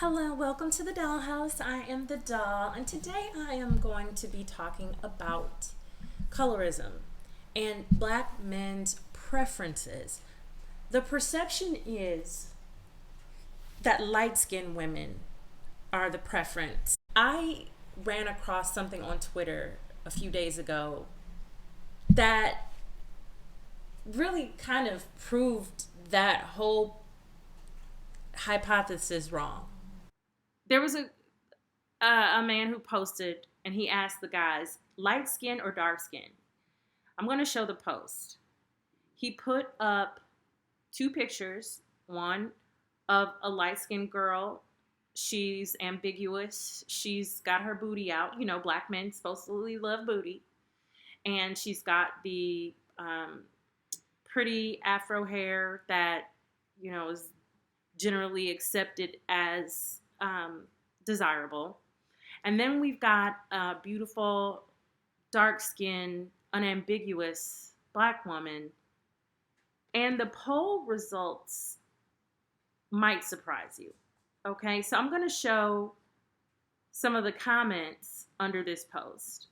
Hello, welcome to the Dollhouse. I am the doll, and today I am going to be talking about colorism and black men's preferences. The perception is that light-skinned women are the preference. I ran across something on Twitter a few days ago that really kind of proved that whole hypothesis wrong. There was a man who posted and he asked the guys, light skin or dark skin? I'm going to show the post. He put up two pictures, one of a light skinned girl. She's ambiguous. She's got her booty out. You know, black men supposedly love booty. And she's got the pretty afro hair that, you know, is generally accepted as desirable. And then we've got a beautiful, dark-skinned, unambiguous black woman. And the poll results might surprise you. Okay, so I'm going to show some of the comments under this post.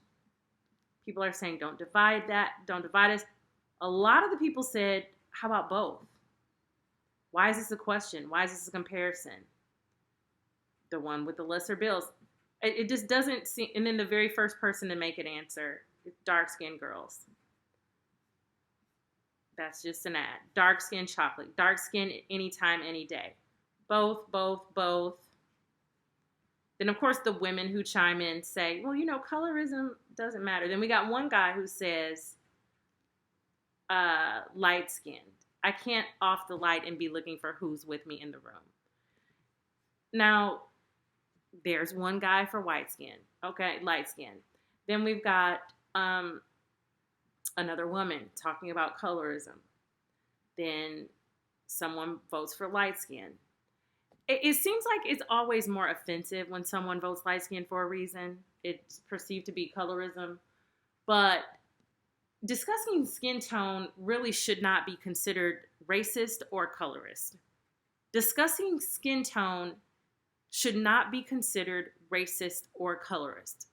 People are saying, don't divide us. A lot of the people said, how about both? Why is this a question? Why is this a comparison? The one with the lesser bills. It just doesn't seem, and then the very first person to make an answer, dark-skinned girls. That's just an ad. Dark-skinned chocolate. Dark-skinned anytime, any day. Both. Then, of course, the women who chime in say, well, you know, colorism doesn't matter. Then we got one guy who says, light-skinned. I can't off the light and be looking for who's with me in the room. Now, there's one guy for white skin. Okay, light skin. Then we've got another woman talking about colorism. Then someone votes for light skin. It seems like it's always more offensive when someone votes light skin for a reason. It's perceived to be colorism. But discussing skin tone really should not be considered racist or colorist. Discussing skin tone should not be considered racist or colorist.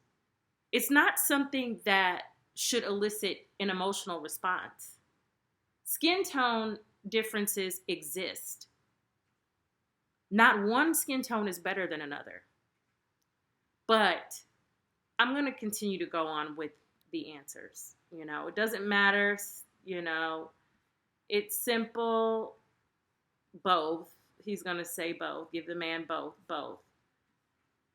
It's not something that should elicit an emotional response. Skin tone differences exist. Not one skin tone is better than another. But I'm going to continue to go on with the answers. You know, it doesn't matter. You know, it's simple. Both. He's going to say both. Give the man both.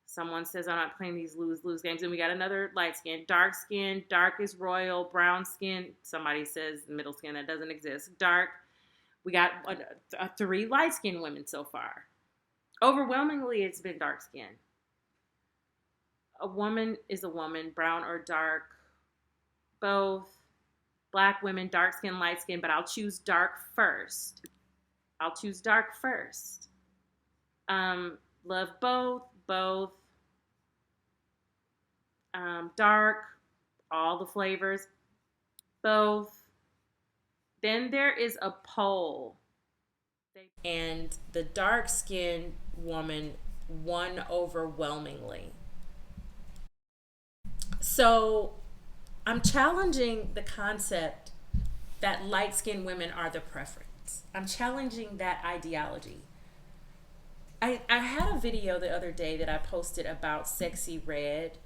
Someone says, I'm not playing these lose games. And we got another light skin. Dark skin. Dark is royal. Brown skin. Somebody says middle skin. That doesn't exist. Dark. We got three light skinned women so far. Overwhelmingly, it's been dark skin. A woman is a woman. Brown or dark. Both. Black women, dark skin, light skin. But I'll choose dark first. Love both. Dark, all the flavors, both. Then there is a poll. And the dark-skinned woman won overwhelmingly. So I'm challenging the concept that light-skinned women are the preference. I'm challenging that ideology. I had a video the other day that I posted about Sexy Red,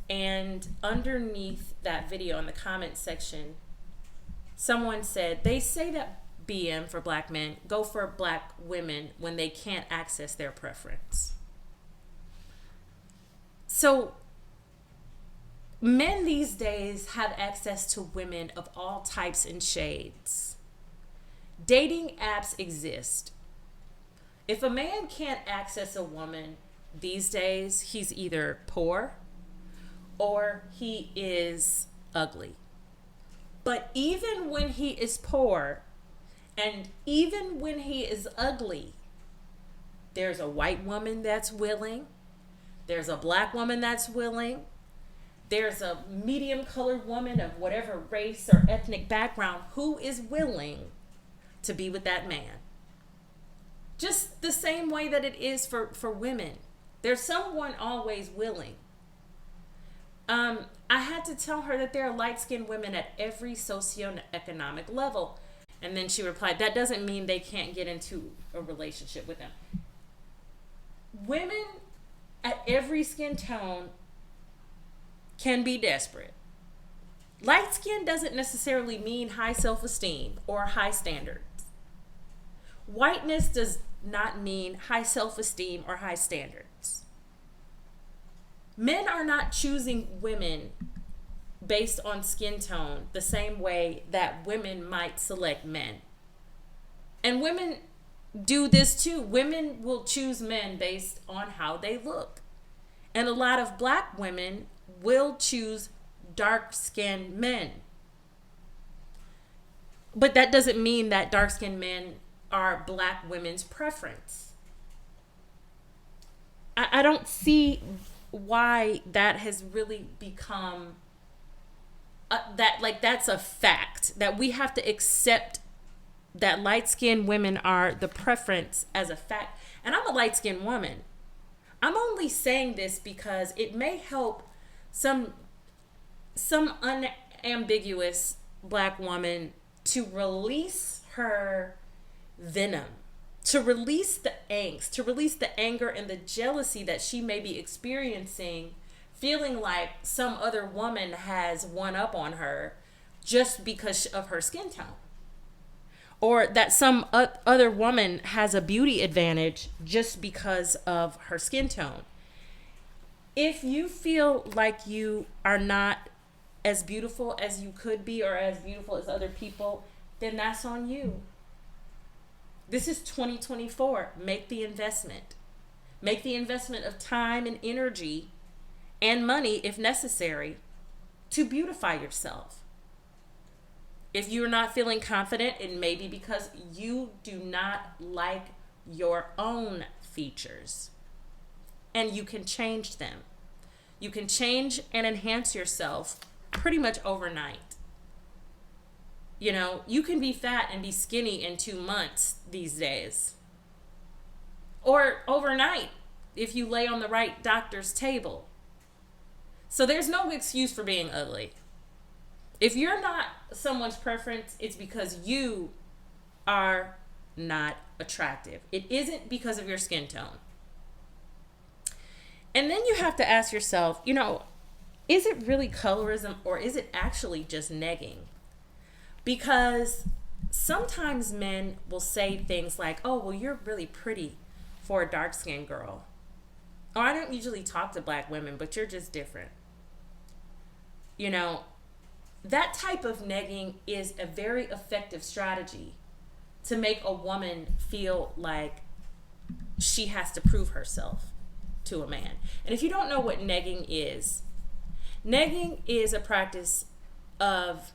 and underneath that video in the comment section, someone said, they say that BM for black men go for black women when they can't access their preference. So men these days have access to women of all types and shades. Dating apps exist. If a man can't access a woman these days, he's either poor or he is ugly. But even when he is poor and even when he is ugly, there's a white woman that's willing. There's a black woman that's willing. There's a medium colored woman of whatever race or ethnic background who is willing to be with that man. Just the same way that it is for women. There's someone always willing. I had to tell her that there are light-skinned women at every socioeconomic level. And then she replied, that doesn't mean they can't get into a relationship with them. Women at every skin tone can be desperate. Light skin doesn't necessarily mean high self-esteem or high standards. Whiteness does not mean high self-esteem or high standards. Men are not choosing women based on skin tone the same way that women might select men. And women do this too. Women will choose men based on how they look. And a lot of black women will choose dark-skinned men. But that doesn't mean that dark-skinned men are black women's preference. I don't see why that has really become that's a fact, that we have to accept that light-skinned women are the preference as a fact. And I'm a light-skinned woman. I'm only saying this because it may help some unambiguous black woman to release her venom, to release the angst, to release the anger and the jealousy that she may be experiencing, feeling like some other woman has one up on her just because of her skin tone, or that some other woman has a beauty advantage just because of her skin tone. If you feel like you are not as beautiful as you could be or as beautiful as other people, then that's on you. This is 2024. Make the investment. Make the investment of time and energy and money, if necessary, to beautify yourself. If you're not feeling confident, it may be because you do not like your own features. And you can change them. You can change and enhance yourself pretty much overnight. You know, you can be fat and be skinny in 2 months these days. Or overnight, if you lay on the right doctor's table. So there's no excuse for being ugly. If you're not someone's preference, it's because you are not attractive. It isn't because of your skin tone. And then you have to ask yourself, you know, is it really colorism or is it actually just negging? Because sometimes men will say things like, oh, well, you're really pretty for a dark-skinned girl. Or I don't usually talk to black women, but you're just different. You know, that type of negging is a very effective strategy to make a woman feel like she has to prove herself to a man. And if you don't know what negging is a practice of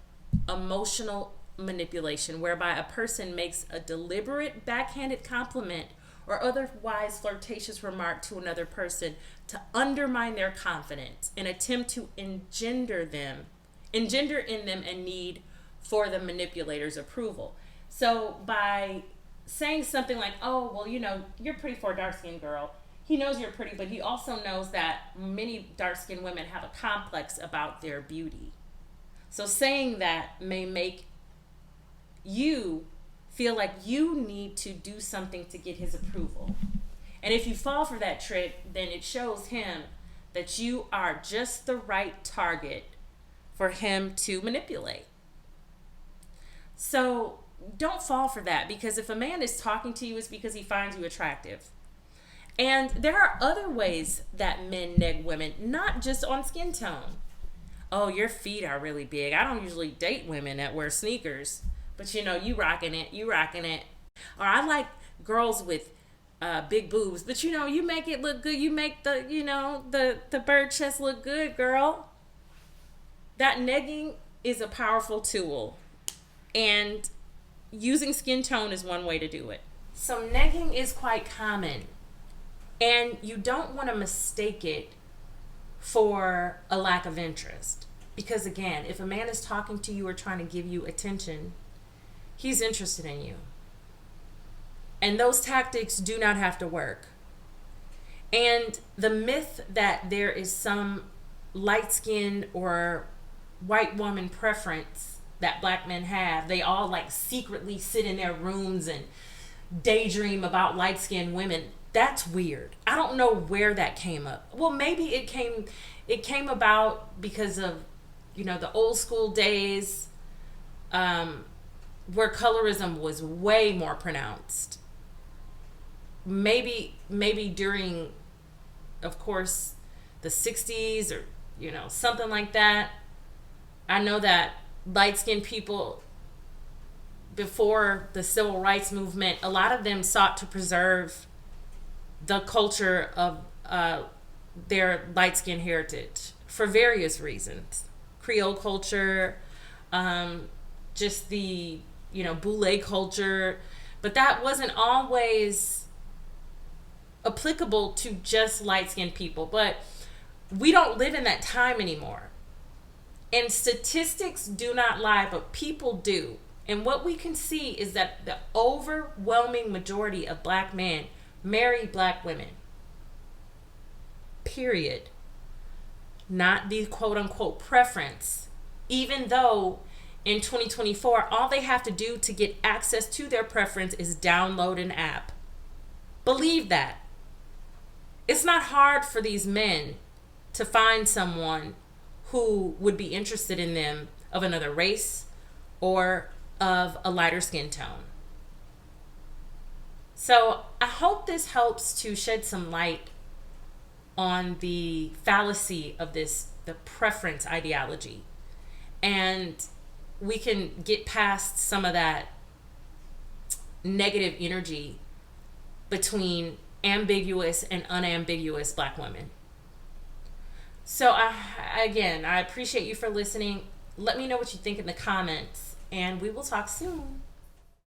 emotional manipulation whereby a person makes a deliberate backhanded compliment or otherwise flirtatious remark to another person to undermine their confidence and attempt to engender in them a need for the manipulator's approval. So by saying something like, oh, well, you know, you're pretty for a dark-skinned girl, he knows you're pretty, but he also knows that many dark-skinned women have a complex about their beauty. So saying that may make you feel like you need to do something to get his approval. And if you fall for that trick, then it shows him that you are just the right target for him to manipulate. So don't fall for that, because if a man is talking to you, it's because he finds you attractive. And there are other ways that men neg women, not just on skin tone. Oh, your feet are really big. I don't usually date women that wear sneakers, but you know, you rocking it. Or I like girls with big boobs, but you know, you make it look good. You make the bird chest look good, girl. That negging is a powerful tool, and using skin tone is one way to do it. So negging is quite common, and you don't want to mistake it for a lack of interest. Because again, if a man is talking to you or trying to give you attention, he's interested in you. And those tactics do not have to work. And the myth that there is some light skin or white woman preference that black men have, they all like secretly sit in their rooms and daydream about light skinned women. That's weird. I don't know where that came up. Well, maybe it came about because of, the old school days, where colorism was way more pronounced. Maybe during, of course, the 60s or, something like that. I know that light-skinned people before the civil rights movement, a lot of them sought to preserve the culture of their light-skinned heritage for various reasons. Creole culture, just the, boule culture, but that wasn't always applicable to just light-skinned people. But we don't live in that time anymore. And statistics do not lie, but people do. And what we can see is that the overwhelming majority of black men marry black women. Period. Not the quote-unquote preference. Even though in 2024, all they have to do to get access to their preference is download an app. Believe that. It's not hard for these men to find someone who would be interested in them of another race or of a lighter skin tone. So I hope this helps to shed some light on the fallacy of the preference ideology. And we can get past some of that negative energy between ambiguous and unambiguous black women. So I appreciate you for listening. Let me know what you think in the comments, and we will talk soon.